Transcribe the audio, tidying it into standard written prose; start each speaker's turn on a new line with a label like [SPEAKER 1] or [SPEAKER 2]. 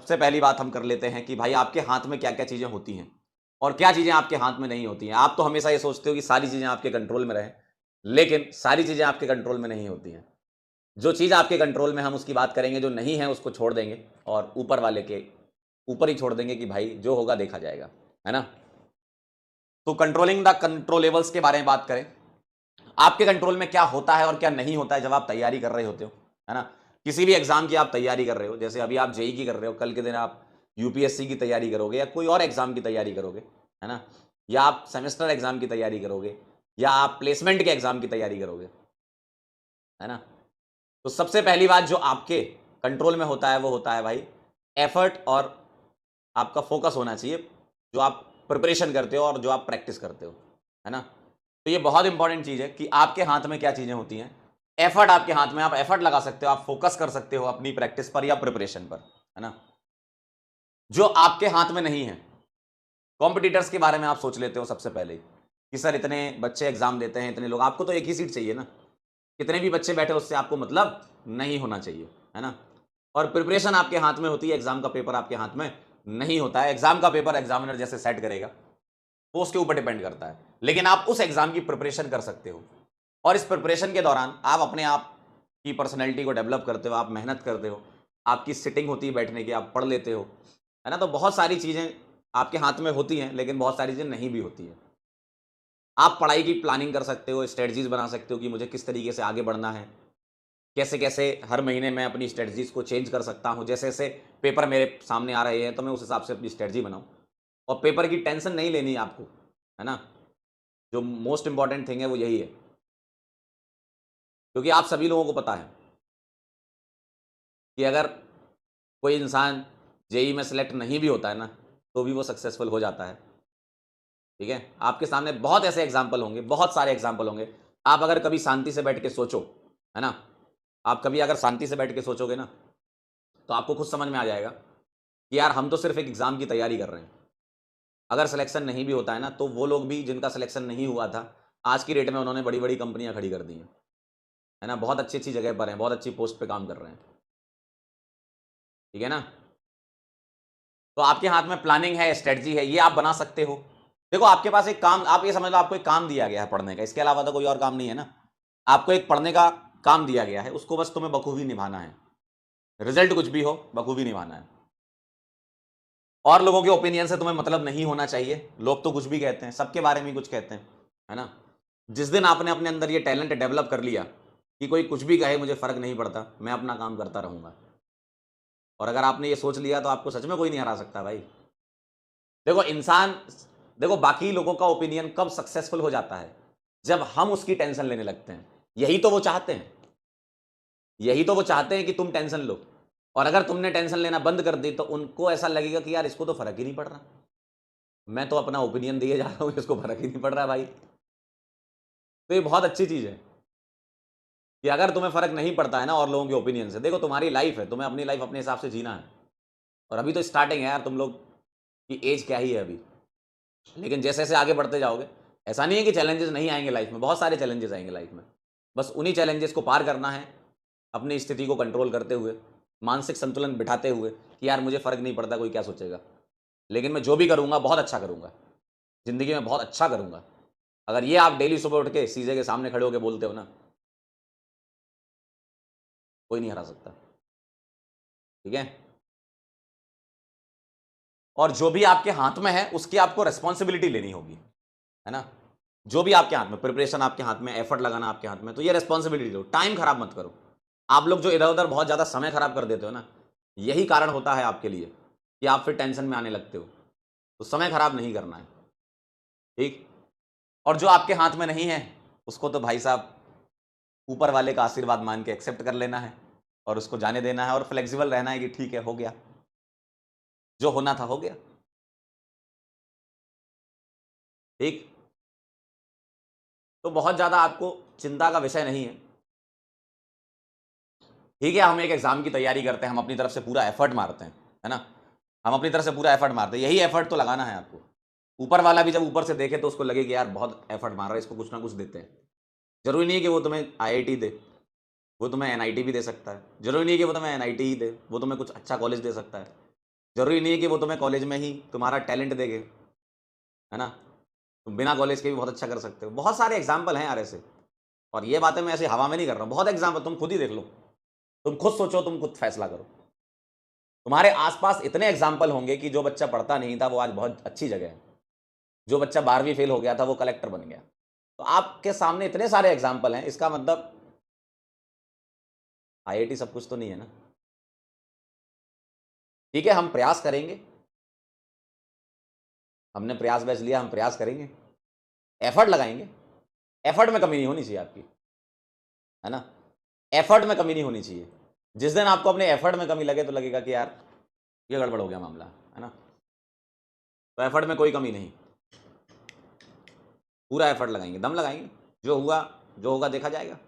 [SPEAKER 1] सबसे पहली बात हम कर लेते हैं कि भाई आपके हाथ में क्या क्या चीज़ें होती हैं और क्या चीज़ें आपके हाथ में नहीं होती हैं। आप तो हमेशा ये सोचते हो कि सारी चीज़ें आपके कंट्रोल में रहें, लेकिन सारी चीज़ें आपके कंट्रोल में नहीं होती हैं। जो चीज़ आपके कंट्रोल में, हम उसकी बात करेंगे, जो नहीं है उसको छोड़ देंगे और ऊपर वाले के ऊपर ही छोड़ देंगे कि भाई जो होगा देखा जाएगा, है ना? तो कंट्रोलिंग द कंट्रोलेबल्स के बारे में बात करें, आपके कंट्रोल में क्या होता है और क्या नहीं होता है जब आप तैयारी कर रहे होते हो, है ना? किसी भी एग्जाम की आप तैयारी कर रहे हो, जैसे अभी आप जेई की कर रहे हो, कल के दिन आप यूपीएससी की तैयारी करोगे या कोई और एग्जाम की तैयारी करोगे, है ना? या आप सेमेस्टर एग्जाम की तैयारी करोगे या आप प्लेसमेंट के एग्जाम की तैयारी करोगे, है ना? तो सबसे पहली बात जो आपके कंट्रोल में होता है वो होता है भाई एफर्ट, और आपका फोकस होना चाहिए जो आप प्रिपरेशन करते हो और जो आप प्रैक्टिस करते हो, है ना? तो ये बहुत इंपॉर्टेंट चीज़ है कि आपके हाथ में क्या चीज़ें होती हैं। एफर्ट आपके हाथ में, आप एफर्ट लगा सकते हो, आप फोकस कर सकते हो अपनी प्रैक्टिस पर या प्रिपरेशन पर, है ना? जो आपके हाथ में नहीं है, कॉम्पिटिटर्स के बारे में आप सोच लेते हो सबसे पहले ही कि सर इतने बच्चे एग्जाम देते हैं, इतने लोग, आपको तो एक ही सीट चाहिए ना, कितने भी बच्चे बैठे उससे आपको मतलब नहीं होना चाहिए, है ना? और प्रिपरेशन आपके हाथ में होती है, एग्जाम का पेपर आपके हाथ में नहीं होता है। एग्जाम का पेपर एग्जामिनर जैसे सेट करेगा वो उसके ऊपर डिपेंड करता है, लेकिन आप उस एग्जाम की प्रिपरेशन कर सकते हो और इस प्रिपरेशन के दौरान आप अपने आप की पर्सनैलिटी को डेवलप करते हो, आप मेहनत करते हो, आपकी सिटिंग होती है बैठने की, आप पढ़ लेते हो, है ना? तो बहुत सारी चीज़ें आपके हाथ में होती हैं, लेकिन बहुत सारी चीज़ें नहीं भी होती हैं। आप पढ़ाई की प्लानिंग कर सकते हो, स्ट्रेटजीज बना सकते हो कि मुझे किस तरीके से आगे बढ़ना है, कैसे-कैसे हर महीने मैं अपनी स्ट्रेटजीज़ को चेंज कर सकता हूँ। जैसे-जैसे पेपर मेरे सामने आ रहे हैं, तो मैं उस हिसाब से अपनी स्ट्रेटजी बनाऊँ और पेपर की टेंशन नहीं लेनी है आपको, है ना? जो मोस्ट इम्पोर्टेंट थिंग है वो यही है, क्योंकि आप सभी लोगों को पता है कि अगर कोई इंसान जेईई में सेलेक्ट नहीं भी होता है ना, तो भी वो सक्सेसफुल हो जाता है, ठीक है? आपके सामने बहुत ऐसे एग्ज़ाम्पल होंगे, बहुत सारे एग्ज़ाम्पल होंगे। आप अगर कभी शांति से बैठ के सोचो, है ना? आप कभी अगर शांति से बैठ के सोचोगे ना, तो आपको खुद समझ में आ जाएगा कि यार हम तो सिर्फ़ एक एग्ज़ाम की तैयारी कर रहे हैं। अगर सिलेक्शन नहीं भी होता है ना, तो वो लोग भी जिनका सिलेक्शन नहीं हुआ था, आज की डेट में उन्होंने बड़ी-बड़ी कंपनियाँ खड़ी कर दी हैं, है ना? बहुत अच्छी-अच्छी जगह पर हैं, बहुत अच्छी पोस्ट पे काम कर रहे हैं, ठीक है ना? तो आपके हाथ में प्लानिंग है, स्ट्रेटजी है, ये आप बना सकते हो। देखो आपके पास एक काम, आप ये समझ लो आपको एक काम दिया गया है पढ़ने का, इसके अलावा तो कोई और काम नहीं है ना। आपको एक पढ़ने का काम दिया गया है, उसको बस तुम्हें बखूबी निभाना है। रिजल्ट कुछ भी हो, बखूबी निभाना है। और लोगों के ओपिनियन से तुम्हें मतलब नहीं होना चाहिए। लोग तो कुछ भी कहते हैं, सबके बारे में कुछ कहते हैं, है ना? जिस दिन आपने अपने अंदर ये टैलेंट डेवलप कर लिया कि कोई कुछ भी कहे मुझे फ़र्क नहीं पड़ता, मैं अपना काम करता रहूँगा, और अगर आपने ये सोच लिया तो आपको सच में कोई नहीं हरा सकता भाई। देखो इंसान, देखो बाकी लोगों का ओपिनियन कब सक्सेसफुल हो जाता है, जब हम उसकी टेंशन लेने लगते हैं। यही तो वो चाहते हैं, यही तो वो चाहते हैं कि तुम टेंशन लो, और अगर तुमने टेंशन लेना बंद कर दी तो उनको ऐसा लगेगा कि यार इसको तो फर्क ही नहीं पड़ रहा, मैं तो अपना ओपिनियन दिए जा रहा हूँ, इसको फर्क ही नहीं पड़ रहा भाई। तो ये बहुत अच्छी चीज है कि अगर तुम्हें फर्क नहीं पड़ता है ना और लोगों के ओपिनियन से, देखो तुम्हारी लाइफ है, तुम्हें अपनी लाइफ अपने हिसाब से जीना है, और अभी तो स्टार्टिंग है यार, तुम लोग की एज क्या ही है अभी। लेकिन जैसे जैसे आगे बढ़ते जाओगे, ऐसा नहीं है कि चैलेंजेस नहीं आएंगे लाइफ में, बहुत सारे चैलेंजेस आएंगे लाइफ में। बस उन्हीं चैलेंजेस को पार करना है, अपनी स्थिति को कंट्रोल करते हुए, मानसिक संतुलन बिठाते हुए कि यार मुझे फ़र्क नहीं पड़ता कोई क्या सोचेगा, लेकिन मैं जो भी करूँगा बहुत अच्छा करूँगा, ज़िंदगी में बहुत अच्छा करूँगा। अगर ये आप डेली सुबह उठ के शीशे के सामने खड़े होके बोलते हो ना, कोई नहीं हरा सकता, ठीक है? और जो भी आपके हाथ में है उसकी आपको रिस्पॉन्सिबिलिटी लेनी होगी, है ना? जो भी आपके हाथ में, प्रिपरेशन आपके हाथ में, एफर्ट लगाना आपके हाथ में, तो ये रिस्पॉन्सिबिलिटी लो, टाइम खराब मत करो। आप लोग जो इधर-उधर बहुत ज़्यादा समय खराब कर देते हो ना, यही कारण होता है आपके लिए कि आप फिर टेंशन में आने लगते हो। तो समय खराब नहीं करना है, ठीक? और जो आपके हाथ में नहीं है, उसको तो भाई साहब ऊपर वाले का आशीर्वाद मान के एक्सेप्ट कर लेना है और उसको जाने देना है और फ्लेक्सिबल रहना है कि ठीक है, हो गया, जो होना था हो गया, ठीक? तो बहुत ज़्यादा आपको चिंता का विषय नहीं है, ठीक है? हम एक एग्ज़ाम की तैयारी करते हैं, हम अपनी तरफ से पूरा एफर्ट मारते हैं, है ना? हम अपनी तरफ से पूरा एफर्ट मारते हैं, यही एफर्ट तो लगाना है आपको। ऊपर वाला भी जब ऊपर से देखे तो उसको लगे कि यार बहुत एफर्ट मार रहा है, इसको कुछ ना कुछ देते हैं। ज़रूरी नहीं है कि वो तुम्हें आईआईटी दे, वो तुम्हें एनआईटी भी दे सकता है। ज़रूरी नहीं है कि वो तुम्हें एनआईटी ही दे, वो तुम्हें कुछ अच्छा कॉलेज दे सकता है। ज़रूरी नहीं है कि वो तुम्हें कॉलेज में ही तुम्हारा टैलेंट देंगे, है ना? तुम बिना कॉलेज के भी बहुत अच्छा कर सकते हो। बहुत सारे एग्ज़ाम्पल हैं यार ऐसे, और ये बातें मैं ऐसे हवा में नहीं कर रहा हूँ, बहुत एग्ज़ाम्पल तुम खुद ही देख लो। तुम खुद सोचो, तुम खुद फैसला करो। तुम्हारे आस-पास इतने एग्ज़ाम्पल होंगे कि जो बच्चा पढ़ता नहीं था, वो आज बहुत अच्छी जगह है। जो बच्चा 12वीं फेल हो गया था, वो कलेक्टर बन गया। तो आपके सामने इतने सारे एग्ज़ाम्पल हैं, इसका मतलब आईआईटी सब कुछ तो नहीं है ना। ठीक है, हम प्रयास करेंगे। हमने प्रयास बैच लिया, हम प्रयास करेंगे, एफर्ट लगाएँगे। एफर्ट में कमी नहीं होनी चाहिए आपकी, है ना? एफर्ट में कमी नहीं होनी चाहिए। जिस दिन आपको अपने एफर्ट में कमी लगे तो लगेगा कि यार ये गड़बड़ हो गया मामला, है ना? तो एफर्ट में कोई कमी नहीं, पूरा एफर्ट लगाएँगे, दम लगाएँगे, जो होगा देखा जाएगा।